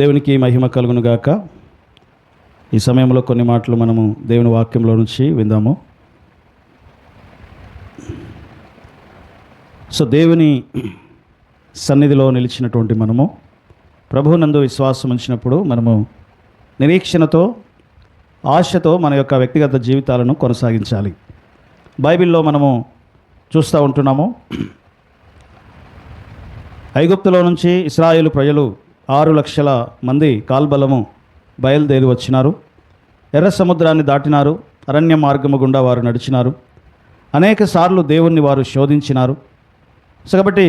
దేవునికి మహిమ కలుగును గాక. ఈ సమయంలో కొన్ని మాటలు మనము దేవుని వాక్యంలో నుంచి విందాము. దేవుని సన్నిధిలో నిలిచినటువంటి మనము ప్రభువునందు విశ్వాసం ఉంచినప్పుడు మనము నిరీక్షణతో, ఆశతో మన యొక్క వ్యక్తిగత జీవితాలను కొనసాగించాలి. బైబిల్లో మనము చూస్తూ ఉంటున్నాము, ఐగుప్తులో నుంచి ఇశ్రాయేలు ప్రజలు 6 లక్షల మంది కాల్బలము బయలుదేరి వచ్చినారు. ఎర్ర సముద్రాన్ని దాటినారు. అరణ్య మార్గము గుండా వారు నడిచినారు. అనేక సార్లు దేవుణ్ణి వారు శోధించినారు. కాబట్టి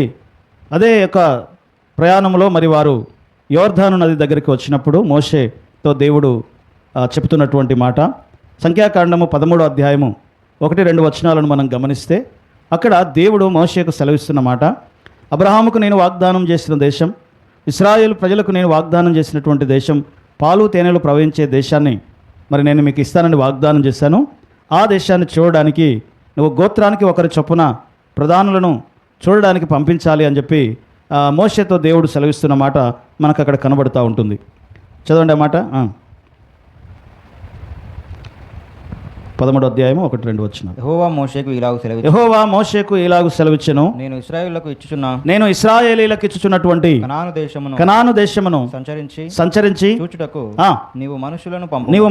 అదే యొక్క ప్రయాణంలో మరి వారు యోర్దాను నది దగ్గరికి వచ్చినప్పుడు మోషేతో దేవుడు చెప్తున్నటువంటి మాట, సంఖ్యాకాండము 13వ అధ్యాయము 1-2 వచనాలను మనం గమనిస్తే అక్కడ దేవుడు మోషేకు సెలవిస్తున్న మాట, అబ్రహాముకు నేను వాగ్దానం చేసిన దేశం, ఇశ్రాయేలు ప్రజలకు నేను వాగ్దానం చేసినటువంటి దేశం, పాలు తేనెలు ప్రవహించే దేశాన్ని మరి నేను మీకు ఇస్తానని వాగ్దానం చేశాను. ఆ దేశాన్ని చూడడానికి నువ్వు గోత్రానికి ఒకరి చొప్పున ప్రధానులను చూడడానికి పంపించాలి అని చెప్పి మోషేతో దేవుడు సెలవిస్తున్న మాట మనకు అక్కడ కనబడుతూ ఉంటుంది. చదవండి ఆ మాట. 13వ అధ్యాయము 1-2 వచనం. యెహోవా మోషేకు ఇలాగు సెలవిచ్చెను, నేను ఇశ్రాయేలీయులకు ఇచ్చుచున్నటువంటి కనాను దేశమును సంచరించి చూచుటకు నీవు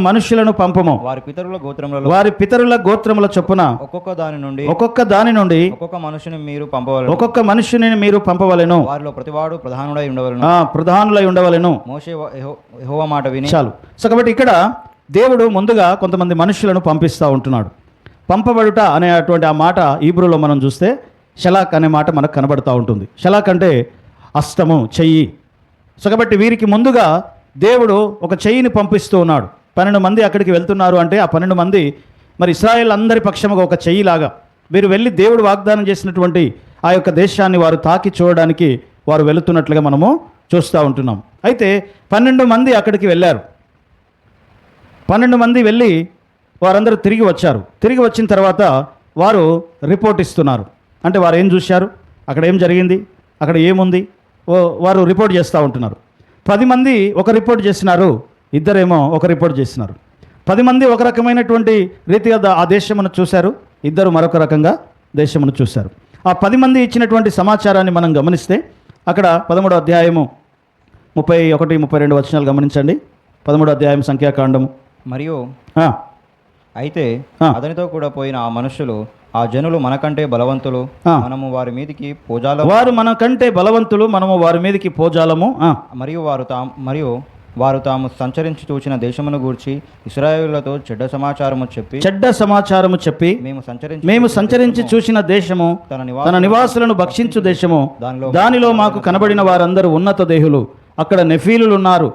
మనుషులను పంపుము. వారి పితరుల గోత్రముల చొప్పున ఒక్కొక్క దాని నుండి ఒక్కొక్క మనుషుని మీరు పంపవలెను. వారిలో ప్రతివాడు ప్రధానులై ఉండవలెను. మోషే యెహోవా మాట విని చాలు. సో కాబట్టి ఇక్కడ దేవుడు ముందుగా కొంతమంది మనుషులను పంపిస్తూ ఉంటున్నాడు. పంపబడుట అనేటువంటి ఆ మాట హీబ్రూలో మనం చూస్తే షలాక్ అనే మాట మనకు కనబడుతూ ఉంటుంది. షలాక్ అంటే అస్తము, చెయ్యి. సో కాబట్టి వీరికి ముందుగా దేవుడు ఒక చెయ్యిని పంపిస్తూ ఉన్నాడు. 12 మంది అక్కడికి వెళ్తున్నారు అంటే ఆ 12 మంది మరి ఇశ్రాయేల్ అందరి పక్షముగా ఒక చెయ్యిలాగా వీరు వెళ్ళి దేవుడు వాగ్దానం చేసినటువంటి ఆ యొక్క దేశాన్ని వారు తాకి చూడడానికి వారు వెళుతున్నట్లుగా మనము చూస్తూ ఉంటున్నాం. అయితే 12 మంది అక్కడికి వెళ్ళారు. 12 మంది వెళ్ళి వారందరూ తిరిగి వచ్చారు. తిరిగి వచ్చిన తర్వాత వారు రిపోర్ట్ ఇస్తున్నారు. అంటే వారు ఏం చూశారు, అక్కడ ఏం జరిగింది, అక్కడ ఏముంది, వారు రిపోర్ట్ చేస్తూ ఉంటున్నారు. 10 మంది ఒక రిపోర్ట్ చేసినారు, ఇద్దరేమో ఒక రిపోర్ట్ చేసినారు. 10 మంది ఒక రకమైనటువంటి రీతిగా ఆ దేశమును చూశారు, ఇద్దరు మరొక రకంగా దేశమును చూశారు. ఆ 10 మంది ఇచ్చినటువంటి సమాచారాన్ని మనం గమనిస్తే అక్కడ 13వ అధ్యాయము 31-32 వచనాలు గమనించండి. 13వ అధ్యాయం సంఖ్యాకాండము. మరియు అయితే అతనితో కూడా పోయిన ఆ మనుషులు, ఆ జనులు మనకంటే బలవంతులు, మనము వారి మీదకి పోజాలము. వారు మనకంటే బలవంతులు, మనము వారి మీదకి పోజాలము. మరియు వారు తాము సంచరించి చూసిన దేశమును గూర్చి ఇశ్రాయేలులతో చెడ్డ సమాచారము చెప్పి మేము సంచరించి చూసిన దేశము తన నివాసులను భక్షించు దేశము, దానిలో మాకు కనబడిన వారందరూ ఉన్నత దేహులు, అక్కడ నెఫీలులు ఉన్నారు,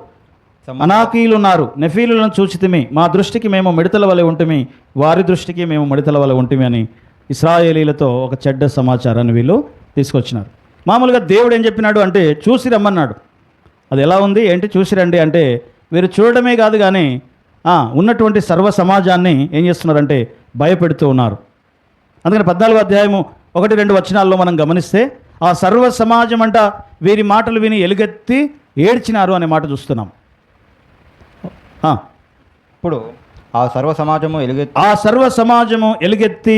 అనాకీలు ఉన్నారు. నెఫీలులను చూచితిమి, మా దృష్టికి మేము మిడతల వలె ఉంటిమి, వారి దృష్టికి మేము మిడతల వలె ఉంటిమి అని ఇశ్రాయేలీలతో ఒక చెడ్డ సమాచారాన్ని వీళ్ళు తీసుకొచ్చినారు. మామూలుగా దేవుడు ఏం చెప్పినాడు అంటే చూసి రమ్మన్నాడు. అది ఎలా ఉంది ఏంటి, చూసి రండి అంటే వీరు చూడడమే కాదు కానీ ఉన్నటువంటి సర్వ సమాజాన్ని ఏం చేస్తున్నారంటే భయపెడుతూ ఉన్నారు. అందుకని 14వ అధ్యాయము 1-2 వచనాల్లో మనం గమనిస్తే ఆ సర్వ సమాజం అంట వీరి మాటలు విని ఎలుగెత్తి ఏడ్చినారు అనే మాట చూస్తున్నాం. ఇప్పుడు ఆ సర్వ సమాజము ఎలుగెత్తి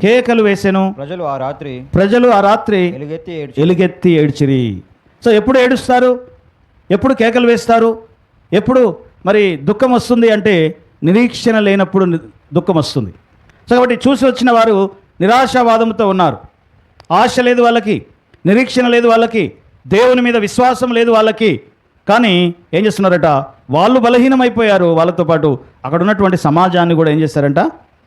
కేకలు వేసెను. ప్రజలు ఆ రాత్రి ఎలుగెత్తి ఏడ్చిరి. సో ఎప్పుడు ఏడుస్తారు, ఎప్పుడు కేకలు వేస్తారు, ఎప్పుడు మరి దుఃఖం వస్తుంది అంటే నిరీక్షణ లేనప్పుడు దుఃఖం వస్తుంది. సో కాబట్టి చూసి వచ్చిన వారు నిరాశావాదంతో ఉన్నారు. ఆశ లేదు వాళ్ళకి, నిరీక్షణ లేదు వాళ్ళకి, దేవుని మీద విశ్వాసం లేదు వాళ్ళకి. కానీ ఏం చేస్తున్నారట, వాళ్ళు బలహీనమైపోయారు. వాళ్ళతో పాటు అక్కడ ఉన్నటువంటి సమాజాన్ని కూడా ఏం చేశారంట,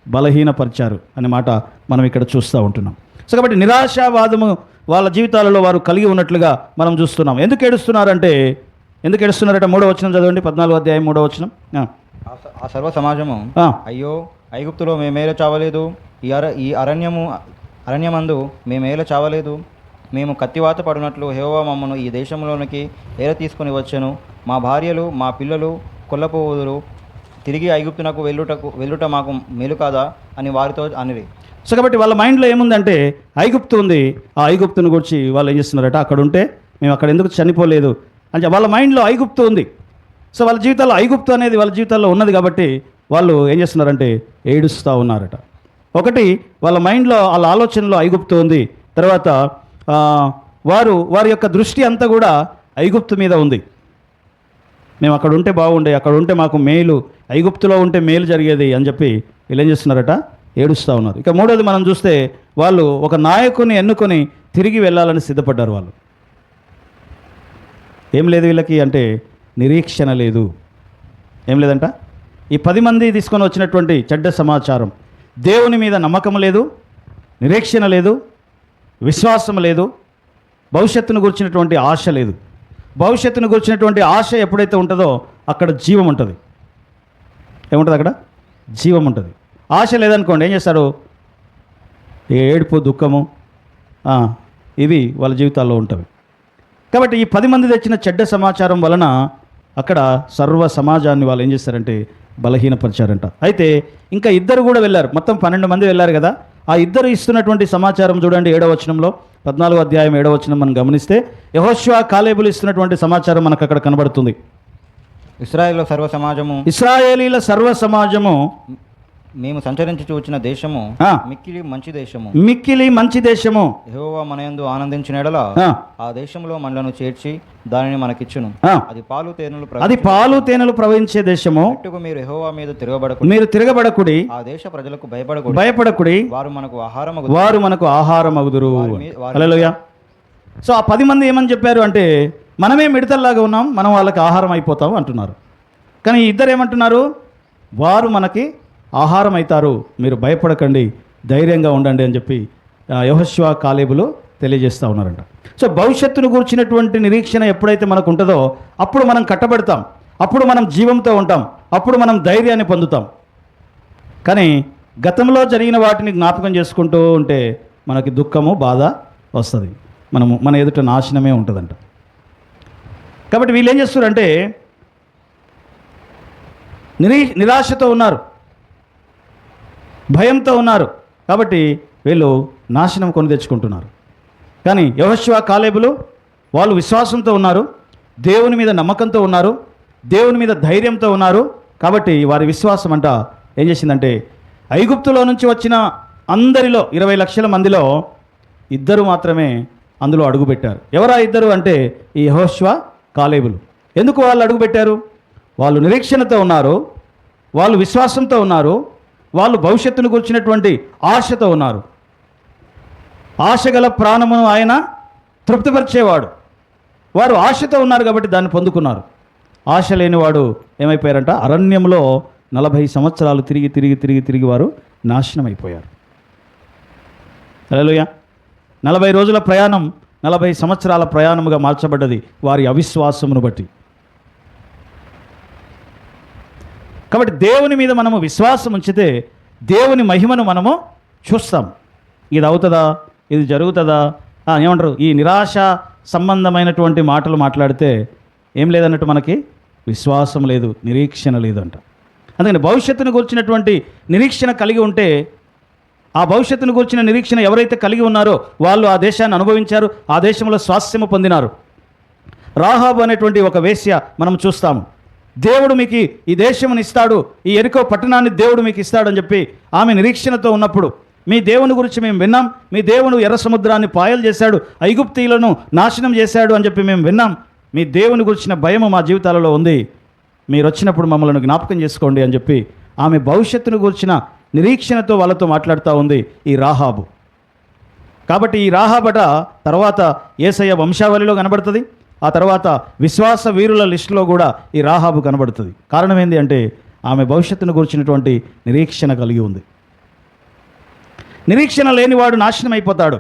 బలహీనపరిచారు అనే మాట మనం ఇక్కడ చూస్తూ ఉంటున్నాం. సో కాబట్టి నిరాశావాదము వాళ్ళ జీవితాలలో వారు కలిగి ఉన్నట్లుగా మనం చూస్తున్నాం. ఎందుకు ఏడుస్తున్నారంటే, ఎందుకు ఏడుస్తున్నారట 3వ వచనం చదవండి. 14వ అధ్యాయం 3వ వచనం. ఆ సర్వ సమాజము, అయ్యో ఐగుప్తులో మేమేల చావలేదు, ఈ అరణ్యమందు మేమేల చావలేదు, మేము కత్తివాత పడినట్లు యెహోవా మమ్మను ఈ దేశంలోనికి ఏర తీసుకొని వచ్చెను, మా భార్యలు మా పిల్లలు కొల్లపోవుదురు, తిరిగి ఐగుప్తునకు వెళ్ళుట మాకు మేలు కాదా అని వారితో అనిరి. సో కాబట్టి వాళ్ళ మైండ్లో ఏముందంటే ఐగుప్తు ఉంది, ఆ ఐగుప్తుని గురించి వాళ్ళు ఏం చేస్తున్నారట, అక్కడ ఉంటే మేము అక్కడ ఎందుకు చనిపోలేదు, అంటే వాళ్ళ మైండ్లో ఐగుప్తు ఉంది. సో వాళ్ళ జీవితాల్లో ఐగుప్తు అనేది వాళ్ళ జీవితాల్లో ఉన్నది కాబట్టి వాళ్ళు ఏం చేస్తున్నారంటే ఏడుస్తూ ఉన్నారట. ఒకటి, వాళ్ళ మైండ్లో వాళ్ళ ఆలోచనలో ఐగుప్తు ఉంది. తర్వాత వారి యొక్క దృష్టి అంతా కూడా ఐగుప్తు మీద ఉంది. మేము అక్కడ ఉంటే బాగుండే, అక్కడ ఉంటే మాకు మేలు, ఐగుప్తులో ఉంటే మేలు జరిగేది అని చెప్పి వీళ్ళు ఏం చేస్తున్నారట, ఏడుస్తూ ఉన్నారు. ఇక మూడోది మనం చూస్తే వాళ్ళు ఒక నాయకుని ఎన్నుకొని తిరిగి వెళ్ళాలని సిద్ధపడ్డారు. వాళ్ళు ఏం లేదు వీళ్ళకి అంటే నిరీక్షణ లేదు. ఏం లేదంట, ఈ 10 మంది తీసుకొని వచ్చినటువంటి చెడ్డ సమాచారం, దేవుని మీద నమ్మకం లేదు, నిరీక్షణ లేదు, విశ్వాసం లేదు, భవిష్యత్తును గురించినటువంటి ఆశ లేదు. భవిష్యత్తును గురించినటువంటి ఆశ ఎప్పుడైతే ఉంటుందో అక్కడ జీవం ఉంటుంది. ఏముంటుంది అక్కడ? జీవం ఉంటుంది. ఆశ లేదనుకోండి ఏం చేస్తారు, ఏడుపు, దుఃఖము, ఇవి వాళ్ళ జీవితాల్లో ఉంటవి. కాబట్టి ఈ 10 మంది తెచ్చిన చెడ్డ సమాచారం వలన అక్కడ సర్వ సమాజాన్ని వాళ్ళు ఏం చేస్తారంటే బలహీనపరిచారంట. అయితే ఇంకా 2 కూడా వెళ్ళారు. మొత్తం 12 మంది వెళ్ళారు కదా. ఆ 2 ఇస్తున్నటువంటి సమాచారం చూడండి, 7వ వచనంలో, 14వ అధ్యాయం 7వ వచనం మనం గమనిస్తే యెహోషువ కాలేబులు ఇస్తున్నటువంటి సమాచారం మనకు అక్కడ కనబడుతుంది. ఇశ్రాయేలీల సర్వ సమాజము మేము సంచరించి చూచిన దేశము మిక్కిలి మంచి దేశము, యెహోవా మనయందు ఆనందించిన ఎడల ఆ దేశంలో మనలను చేర్చి దానిని మనకిచ్చును. అది పాలు తేనెలు ప్రవహించే దేశము. మీరు యెహోవా మీద తిరగబడకుడి, ఆ దేశ ప్రజలకు భయపడకుడి, వారు మనకు ఆహారమగుదురు. హల్లెలూయా. సో ఆ 10 మంది ఏమని చెప్పారు అంటే మనమే మిడతల్లాగా ఉన్నాం, మనం వాళ్ళకి ఆహారం అయిపోతాం అంటున్నారు. కానీ ఈ 2 ఏమంటున్నారు, వారు మనకి ఆహారం అవుతారు, మీరు భయపడకండి, ధైర్యంగా ఉండండి అని చెప్పి యెహోషువ కాలేబులు తెలియజేస్తూ ఉన్నారంట. సో భవిష్యత్తును కూర్చున్నటువంటి నిరీక్షణ ఎప్పుడైతే మనకు ఉంటుందో అప్పుడు మనం కట్టబడతాం, అప్పుడు మనం జీవంతో ఉంటాం, అప్పుడు మనం ధైర్యాన్ని పొందుతాం. కానీ గతంలో జరిగిన వాటిని జ్ఞాపకం చేసుకుంటూ ఉంటే మనకి దుఃఖము, బాధ వస్తుంది, మన ఎదుట నాశనమే ఉంటుందంట. కాబట్టి వీళ్ళు ఏం చేస్తారంటే నిరాశతో ఉన్నారు, భయంతో ఉన్నారు. కాబట్టి వీళ్ళు నాశనం కొని తెచ్చుకుంటున్నారు. కానీ యెహోషువ కాలేబులు వాళ్ళు విశ్వాసంతో ఉన్నారు, దేవుని మీద నమ్మకంతో ఉన్నారు, దేవుని మీద ధైర్యంతో ఉన్నారు. కాబట్టి వారి విశ్వాసం అంట ఏం చేసిందంటే ఐగుప్తులో నుంచి వచ్చిన అందరిలో 20 లక్షల మందిలో 2 మాత్రమే అందులో అడుగుపెట్టారు. ఎవరా 2 అంటే ఈ యెహోషువ కాలేబులు. ఎందుకు వాళ్ళు అడుగుపెట్టారు? వాళ్ళు నిరీక్షణతో ఉన్నారు, వాళ్ళు విశ్వాసంతో ఉన్నారు, వాళ్ళు భవిష్యత్తును గురించినటువంటి ఆశతో ఉన్నారు. ఆశ గల ప్రాణమును ఆయన తృప్తిపరిచేవాడు. వారు ఆశతో ఉన్నారు కాబట్టి దాన్ని పొందుకున్నారు. ఆశ లేనివాడు ఏమైపోయారంట, అరణ్యంలో 40 సంవత్సరాలు తిరిగి వారు నాశనం అయిపోయారు. హల్లెలూయా. 40 రోజుల ప్రయాణం 40 సంవత్సరాల ప్రయాణముగా మార్చబడ్డది వారి అవిశ్వాసమును బట్టి. కాబట్టి దేవుని మీద మనము విశ్వాసం ఉంచితే దేవుని మహిమను మనము చూస్తాం. ఇది అవుతుందా, ఇది జరుగుతుందా, ఏమంటారు, ఈ నిరాశ సంబంధమైనటువంటి మాటలు మాట్లాడితే ఏం లేదన్నట్టు మనకి విశ్వాసం లేదు, నిరీక్షణ లేదంట. అందుకని భవిష్యత్తును గురించినటువంటి నిరీక్షణ కలిగి ఉంటే, ఆ భవిష్యత్తును గురించిన నిరీక్షణ ఎవరైతే కలిగి ఉన్నారో వాళ్ళు ఆ దేశాన్ని అనుభవించారు, ఆ దేశంలో స్వాస్థ్యము పొందినారు. రాహాబు అనేటువంటి ఒక వేశ్య మనం చూస్తాము. దేవుడు మీకు ఈ దేశముని ఇస్తాడు, ఈ యెరికో పట్టణాన్ని దేవుడు మీకు ఇస్తాడని చెప్పి ఆమె నిరీక్షణతో ఉన్నప్పుడు, మీ దేవుని గురించి మేము విన్నాం, మీ దేవుడు ఎర్ర సముద్రాన్ని పాయలు చేశాడు, ఐగుప్తీయులను నాశనం చేశాడు అని చెప్పి మేము విన్నాం, మీ దేవుని గురించిన భయము మా జీవితాలలో ఉంది, మీరు వచ్చినప్పుడు మమ్మల్ని జ్ఞాపకం చేసుకోండి అని చెప్పి ఆమె భవిష్యత్తును గురించిన నిరీక్షణతో వాళ్ళతో మాట్లాడుతూ ఉంది ఈ రాహాబు. కాబట్టి ఈ రాహాబట తర్వాత యేసయ్య వంశావళిలో కనబడుతుంది, ఆ తర్వాత విశ్వాస వీరుల లిస్టులో కూడా ఈ రాహాబు కనబడుతుంది. కారణం ఏంటి అంటే ఆమె భవిష్యత్తును గురించినటువంటి నిరీక్షణ కలిగి ఉంది. నిరీక్షణ లేనివాడు నాశనం అయిపోతాడు,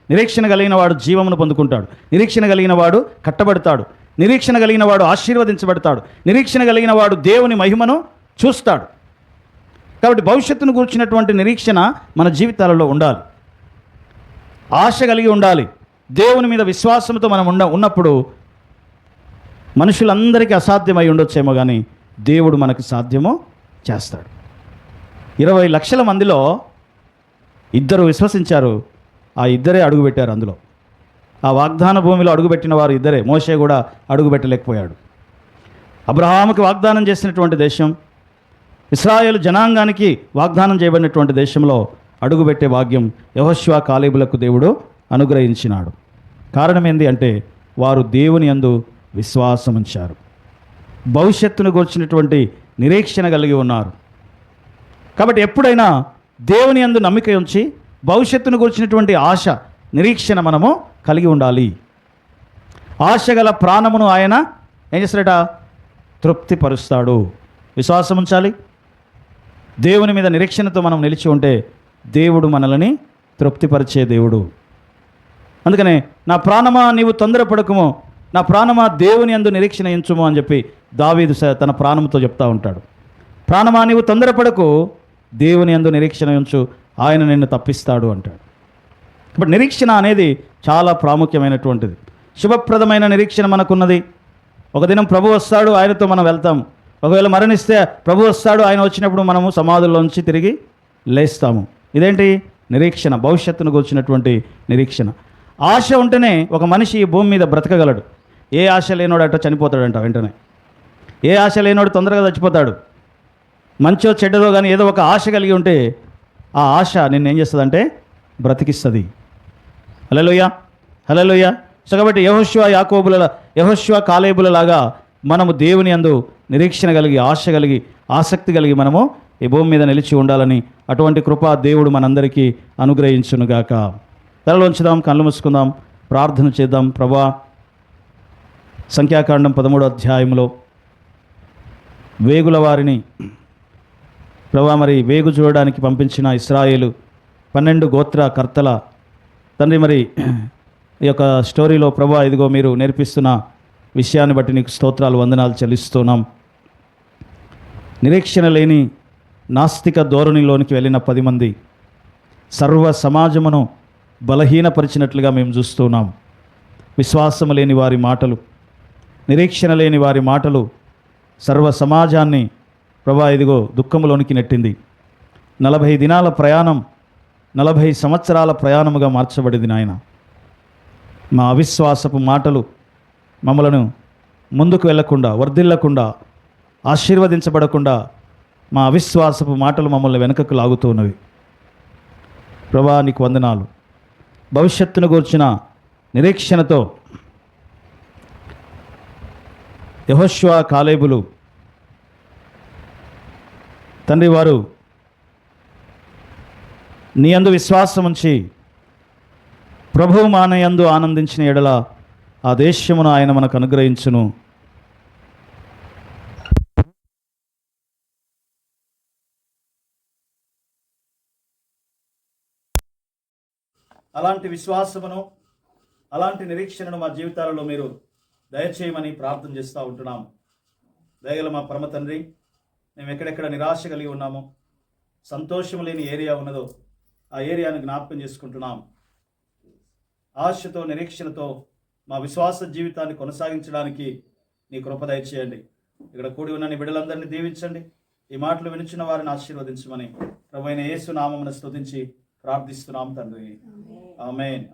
నిరీక్షణ కలిగిన వాడు జీవమును పొందుకుంటాడు, నిరీక్షణ కలిగిన వాడు కట్టబడతాడు, నిరీక్షణ కలిగిన వాడు ఆశీర్వదించబడతాడు, నిరీక్షణ కలిగిన వాడు దేవుని మహిమను చూస్తాడు. కాబట్టి భవిష్యత్తును కూర్చున్నటువంటి నిరీక్షణ మన జీవితాలలో ఉండాలి, ఆశ కలిగి ఉండాలి. దేవుని మీద విశ్వాసంతో మనం ఉన్నప్పుడు మనుషులందరికీ అసాధ్యమై ఉండొచ్చేమో కానీ దేవుడు మనకి సాధ్యమో చేస్తాడు. 20 లక్షల మందిలో 2 విశ్వసించారు, ఆ 2 అడుగుపెట్టారు అందులో. ఆ వాగ్దాన భూమిలో అడుగుపెట్టిన వారు ఇద్దరే. మోషే కూడా అడుగుపెట్టలేకపోయాడు. అబ్రహాముకి వాగ్దానం చేసినటువంటి దేశం, ఇశ్రాయేలు జనాంగానికి వాగ్దానం చేయబడినటువంటి దేశంలో అడుగుపెట్టే భాగ్యం యెహోషువ కాలేబులకు దేవుడు అనుగ్రహించినాడు. కారణం ఏంది అంటే వారు దేవుని యందు విశ్వాసం ఉంచారు, భవిష్యత్తును గూర్చినటువంటి నిరీక్షణ కలిగి ఉన్నారు. కాబట్టి ఎప్పుడైనా దేవుని యందు నమ్మిక ఉంచి భవిష్యత్తును గూర్చినటువంటి ఆశ, నిరీక్షణ మనము కలిగి ఉండాలి. ఆశ గల ప్రాణమును ఆయన ఏం చేస్తాడట? తృప్తిపరుస్తాడు. విశ్వాసం ఉంచాలి. దేవుని మీద నిరీక్షణతో మనం నిలిచి ఉంటే దేవుడు మనల్ని తృప్తిపరిచే దేవుడు. అందుకనే నా ప్రాణమా నీవు తొందరపడకుము, నా ప్రాణమా దేవుని యందు నిరీక్షణ ఎంచుము అని చెప్పి దావీదు తన ప్రాణంతో చెప్తా ఉంటాడు. ప్రాణమా నీవు తొందరపడకు, దేవుని యందు నిరీక్షణ ఉంచు, ఆయన నిన్ను తప్పిస్తాడు అంటాడు. బట్ నిరీక్షణ అనేది చాలా ప్రాముఖ్యమైనటువంటిది. శుభప్రదమైన నిరీక్షణ మనకున్నది. ఒక దినం ప్రభు వస్తాడు, ఆయనతో మనం వెళ్తాం. ఒకవేళ మరణిస్తే ప్రభు వస్తాడు, ఆయన వచ్చినప్పుడు మనము సమాధుల్లోంచి తిరిగి లేస్తాము. ఇదేంటి? నిరీక్షణ, భవిష్యత్తును కూర్చున్నటువంటి నిరీక్షణ. ఆశ ఉంటేనే ఒక మనిషి ఈ భూమి మీద బ్రతకగలడు. ఏ ఆశ లేనోడు అట్లా చనిపోతాడంట వెంటనే. ఏ ఆశ లేనోడు తొందరగా చచ్చిపోతాడు. మంచో చెడ్డదో కానీ ఏదో ఒక ఆశ కలిగి ఉంటే ఆ ఆశ నిన్ను ఏం చేస్తుందంటే బ్రతికిస్తుంది. హల్లెలూయా, హల్లెలూయా. సో కాబట్టి యెహోషువ కాలేబుల లాగా మనము దేవుని యందు నిరీక్షణ కలిగి, ఆశ కలిగి, ఆసక్తి కలిగి మనము ఈ భూమి మీద నిలిచి ఉండాలని అటువంటి కృప దేవుడు మనందరికీ అనుగ్రహించునుగాక. తలలోంచుదాం, కళ్ళు మూసుకుందాం, ప్రార్థన చేద్దాం. ప్రభా, సంఖ్యాకాండం 13వ అధ్యాయంలో వేగుల వారిని ప్రభా మరి వేగు చూడడానికి పంపించిన ఇశ్రాయేలు 12 గోత్ర కర్తల తండ్రి, మరి ఈ యొక్క స్టోరీలో ప్రభా ఇదిగో మీరు నేర్పిస్తున్న విషయాన్ని బట్టి నీకు స్తోత్రాలు, వందనాలు చెల్లిస్తున్నాం. నిరీక్షణ లేని నాస్తిక ధోరణిలోనికి వెళ్ళిన 10 మంది సర్వ సమాజమును బలహీనపరిచినట్లుగా మేము చూస్తున్నాం. విశ్వాసము లేని వారి మాటలు, నిరీక్షణ లేని వారి మాటలు సర్వ సమాజాన్ని ప్రభా ఇదిగో దుఃఖంలోనికి నెట్టింది. 40 దినాల ప్రయాణం 40 సంవత్సరాల ప్రయాణముగా మార్చబడింది నాయన. మా అవిశ్వాసపు మాటలు మమ్మలను ముందుకు వెళ్లకుండా, వర్ధిల్లకుండా, ఆశీర్వదించబడకుండా మా అవిశ్వాసపు మాటలు మమ్మల్ని వెనుకకు లాగుతూ ఉన్నవి. ప్రభా నీకు వందనాలు. భవిష్యత్తును గూర్చిన నిరీక్షణతో యెహోషువ కాలేబులు తండ్రి వారు నీ యందు విశ్వాసం ఉంచి ప్రభువు మానయందు ఆనందించిన ఎడల ఆ దేశమును ఆయన మనకు అనుగ్రహించును. అలాంటి విశ్వాసమును, అలాంటి నిరీక్షణను మా జీవితాలలో మీరు దయచేయమని ప్రార్థన చేస్తూ ఉంటున్నాం. దయగల మా పరమ తండ్రి, మేము ఎక్కడెక్కడ నిరాశ కలిగి ఉన్నామో, సంతోషం లేని ఏరియా ఉన్నదో ఆ ఏరియాను జ్ఞాపకం చేసుకుంటున్నాం. ఆశతో, నిరీక్షణతో మా విశ్వాస జీవితాన్ని కొనసాగించడానికి నీ కృప దయచేయండి. ఇక్కడ కూడి ఉన్న నీ బిడ్డలందరినీ దీవించండి. ఈ మాటలు వినిచిన వారిని ఆశీర్వదించమని ప్రభువైన యేసు నామమున స్తుతించి ప్రార్థిస్తున్నాం తండ్రి. ఆమేన్.